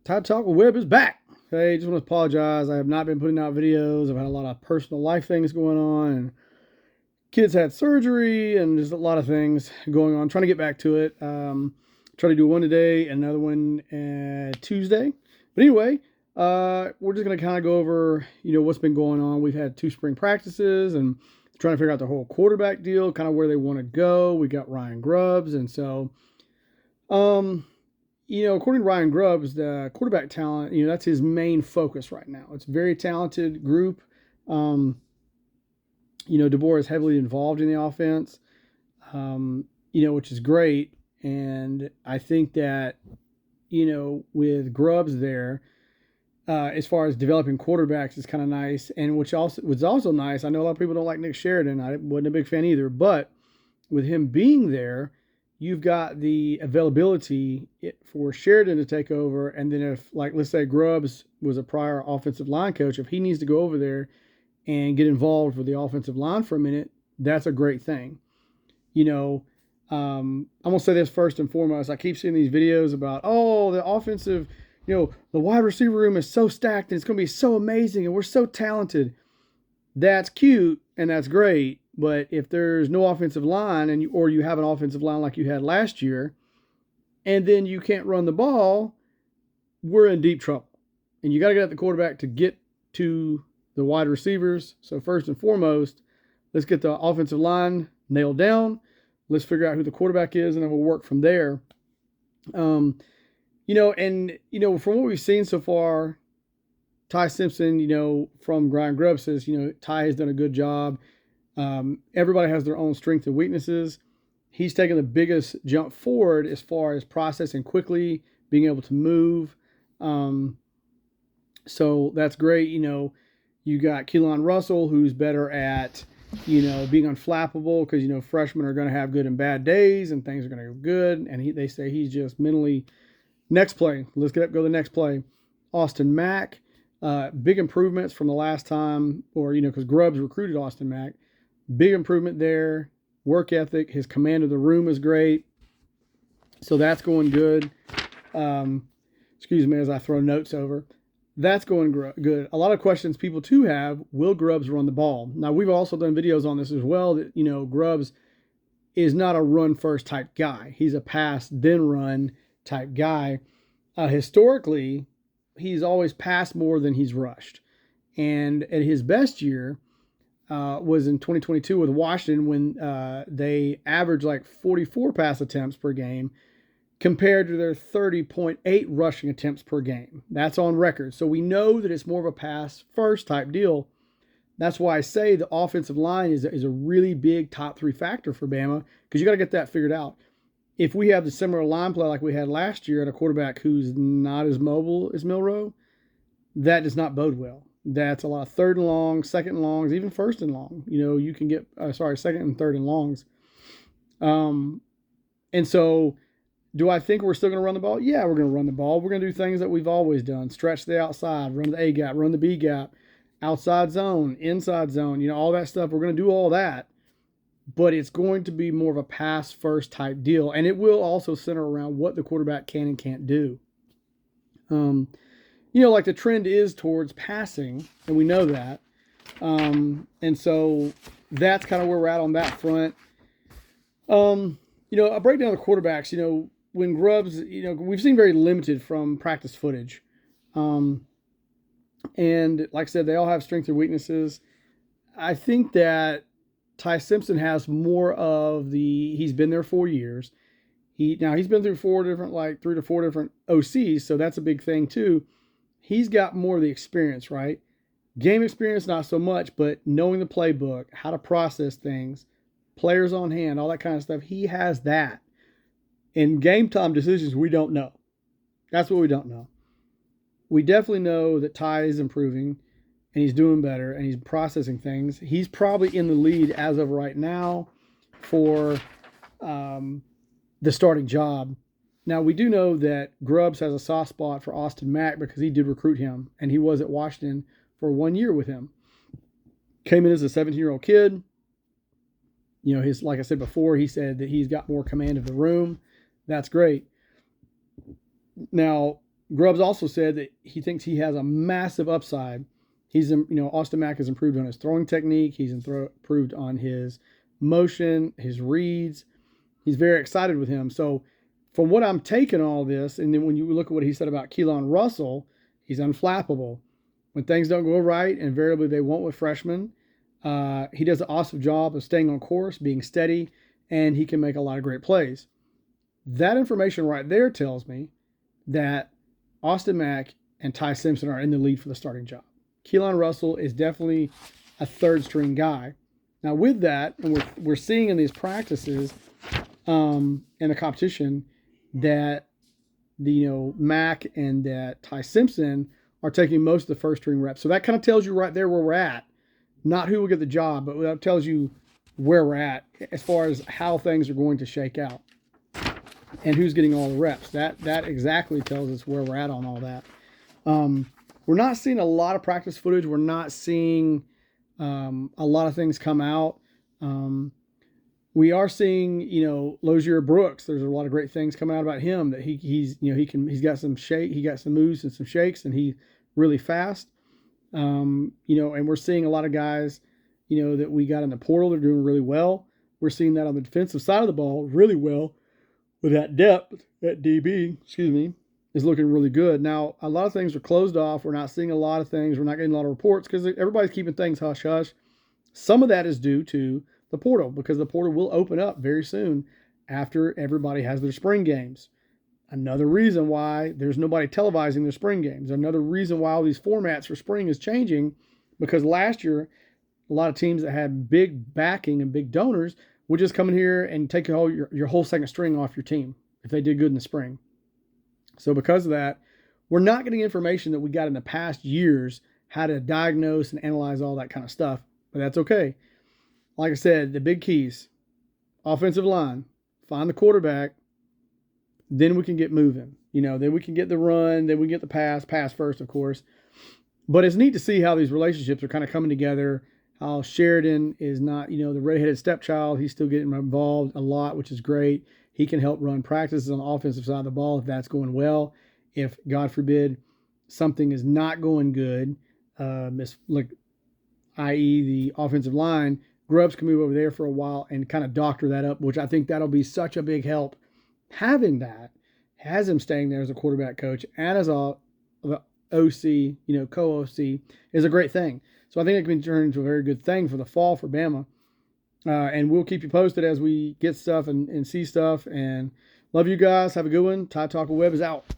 Todd Talk with Webb is back. Hey, just want to apologize. I have not been putting out videos. I've had a lot of personal life things going on, and kids had surgery, and there's a lot of things going on. Trying to get back to it. Try to do one today and another one Tuesday. But anyway, we're just going to kind of go over, what's been going on. We've had 2 spring practices and trying to figure out the whole quarterback deal, kind of where they want to go. We got Ryan Grubbs, and so, according to Ryan Grubbs, the quarterback talent, that's his main focus right now. It's a very talented group. DeBoer is heavily involved in the offense, which is great. And I think that, with Grubbs there, as far as developing quarterbacks is kind of nice. And which also was also nice. I know a lot of people don't like Nick Sheridan. I wasn't a big fan either. But with him being there, you've got the availability for Sheridan to take over. And then if, let's say Grubbs was a prior offensive line coach, if he needs to go over there and get involved with the offensive line for a minute, that's a great thing. I'm going to say this first and foremost. I keep seeing these videos about, the offensive, the wide receiver room is so stacked and it's going to be so amazing and we're so talented. That's cute and that's great. But if there's no offensive line or you have an offensive line like you had last year, and then you can't run the ball, we're in deep trouble. And you got to get at the quarterback to get to the wide receivers. So first and foremost, let's get the offensive line nailed down. Let's figure out who the quarterback is, and then we'll work from there. From what we've seen so far, Ty Simpson, from Ryan Grubbs says, Ty has done a good job. Everybody has their own strengths and weaknesses. He's taken the biggest jump forward as far as processing quickly, being able to move. So that's great. You got Keelan Russell, who's better at, being unflappable because, freshmen are going to have good and bad days and things are going to go good. And they say he's just mentally next play. Let's go to the next play. Austin Mack, big improvements from the last time because Grubbs recruited Austin Mack. Big improvement there. Work ethic. His command of the room is great. So that's going good. Excuse me as I throw notes over. That's going good. A lot of questions people too have, will Grubbs run the ball? Now, we've also done videos on this as well that, Grubbs is not a run first type guy. He's a pass, then run type guy. Historically, he's always passed more than he's rushed. And at his best year was in 2022 with Washington when they averaged 44 pass attempts per game, compared to their 30.8 rushing attempts per game. That's on record. So we know that it's more of a pass first type deal. That's why I say the offensive line is a really big top 3 factor for Bama, because you got to get that figured out. If we have the similar line play like we had last year at a quarterback who's not as mobile as Milroe, that does not bode well. That's a lot of 3rd and long, 2nd and longs, even 1st and long. You can get, 2nd and 3rd and longs. And so, do I think we're still going to run the ball? Yeah, we're going to run the ball. We're going to do things that we've always done. Stretch the outside, run the A gap, run the B gap, outside zone, inside zone, all that stuff. We're going to do all that. But it's going to be more of a pass first type deal. And it will also center around what the quarterback can and can't do. The trend is towards passing, and we know that. And so that's kind of where we're at on that front. A breakdown of the quarterbacks, when Grubbs, we've seen very limited from practice footage. And like I said, they all have strengths and weaknesses. I think that Ty Simpson has more of he's been there 4 years. He's been through 3 to 4 different OCs, so that's a big thing too. He's got more of the experience, right? Game experience, not so much, but knowing the playbook, how to process things, players on hand, all that kind of stuff. He has that. In game time decisions, we don't know. That's what we don't know. We definitely know that Ty is improving and he's doing better and he's processing things. He's probably in the lead as of right now for the starting job. Now, we do know that Grubbs has a soft spot for Austin Mack because he did recruit him, and he was at Washington for 1 year with him. Came in as a 17-year-old kid. Like I said before, he said that he's got more command of the room. That's great. Now, Grubbs also said that he thinks he has a massive upside. Austin Mack has improved on his throwing technique. He's improved on his motion, his reads. He's very excited with him. So from what I'm taking all this, and then when you look at what he said about Keelan Russell, he's unflappable. When things don't go right, invariably they won't with freshmen. He does an awesome job of staying on course, being steady, and he can make a lot of great plays. That information right there tells me that Austin Mack and Ty Simpson are in the lead for the starting job. Keelan Russell is definitely a third string guy. Now with that, and we're seeing in these practices in the competition that Mack and that Ty Simpson are taking most of the first string reps. So that kind of tells you right there where we're at. Not who will get the job, but that tells you where we're at as far as how things are going to shake out and who's getting all the reps. That exactly tells us where we're at on all that. We're not seeing a lot of practice footage. We're not seeing a lot of things come out. We are seeing, Lozier Brooks. There's a lot of great things coming out about him. That he's got some shake, he got some moves and some shakes, and he's really fast. And we're seeing a lot of guys, that we got in the portal. They're doing really well. We're seeing that on the defensive side of the ball really well with that depth. That DB, is looking really good. Now, a lot of things are closed off. We're not seeing a lot of things. We're not getting a lot of reports because everybody's keeping things hush hush. Some of that is due to the portal because the portal will open up very soon after everybody has their spring games. Another reason why there's nobody televising their spring games. Another reason why all these formats for spring is changing, because last year, a lot of teams that had big backing and big donors would just come in here and take your whole second string off your team if they did good in the spring. So because of that, we're not getting information that we got in the past years, how to diagnose and analyze all that kind of stuff, but that's okay. Like I said, the big keys, offensive line, find the quarterback, then we can get moving. Then we can get the run, then we get the pass first, of course. But it's neat to see how these relationships are kind of coming together, how Sheridan is not, the redheaded stepchild. He's still getting involved a lot, which is great. He can help run practices on the offensive side of the ball if that's going well. If, God forbid, something is not going good, i.e. the offensive line, Grubbs can move over there for a while and kind of doctor that up, which I think that'll be such a big help. Having that, has him staying there as a quarterback coach and as a OC, co-OC, is a great thing. So I think it can turn into a very good thing for the fall for Bama. And we'll keep you posted as we get stuff and see stuff. And love you guys. Have a good one. Tide Talk Web is out.